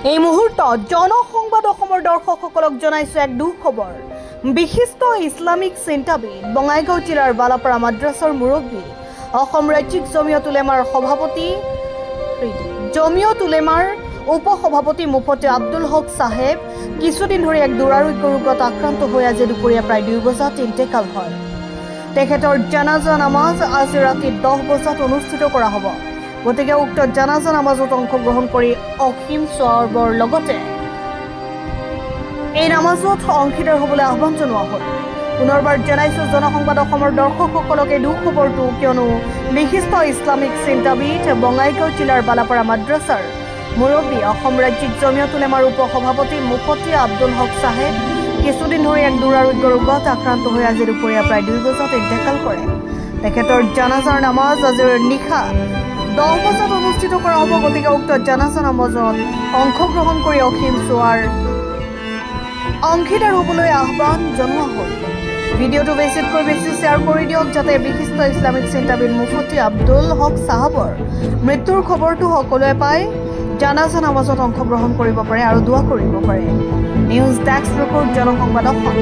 এই মুহূৰ্তত জনসংবাদ অসমৰ দৰ্শকসকলক জনাইছো এক দুখবৰ। বিশিষ্ট ইছলামিক চিন্তাবিদ বঙাইগাঁও জিলাৰ বালাপাৰা মাদ্ৰাছাৰ মুৰব্বী অসম ৰাজ্যিক জমিয়ত উলেমাৰ সভাপতি উপসভাপতি মুফতি আব্দুল হক সাহেব কিছুদিন ধৰি এক দুৰাৰোগ্য ৰোগত আক্ৰান্ত হৈ আজি দুপৰীয়া প্ৰায় 2 বজাত ইন্তেকাল হয়। তেখেতৰ জানাজা নামাজ আজি ৰাতি 10 বজাত অনুষ্ঠিত কৰা হ'ব। গতিকে উক্ত জানাজা নামাজত অংশগ্ৰহণ কৰি অসীম সওয়াবৰ লগতে এই নামাজত অংশীদাৰ হ'বলৈ আহ্বান জনোৱা হ'ল। পুনৰবাৰ জনাইছো জনসংবাদ অসমৰ দৰ্শকসকলক এই দুখবৰটো, কিয়নো বিশিষ্ট ইছলামিক চিন্তাবিদ বঙাইগাঁও জিলাৰ বালাপাৰা মাদ্ৰাছাৰ মুৰব্বী অসম ৰাজ্যিক জমিয়ত উলেমাৰ উপসভাপতি মুফতি আব্দুল হক সাহেব কিছুদিন ধৰি এক দুৰাৰোগ্য ৰোগত আক্ৰান্ত হৈ আজি দুপৰীয়া প্ৰায় 2 বজাত ইন্তেকাল কৰে। তেখেতৰ জানাজাৰ নামাজ আজিৰ নিশা 10 বজাত অনুষ্ঠিত কৰা হ'ব। গতিকে উক্ত জানাজা নামাজত অংশগ্ৰহণ কৰি অসীম সওয়াৰ অংশীদাৰ হ'বলৈ আহ্বান জনোৱা হ'ল। ভিডিঅ'টো বেছিতকৈ বেছি শ্বেয়াৰ কৰি দিয়ক, যাতে বিশিষ্ট ইছলামিক চিন্তাবিদ মুফতি আব্দুল হক সাহাবৰ মৃত্যুৰ খবৰটো সকলোৱে পায়, জানাজা নামাজত অংশগ্ৰহণ কৰিব পাৰে আৰু দোৱা কৰিব পাৰে। News desk report, জনসংবাদ Assam.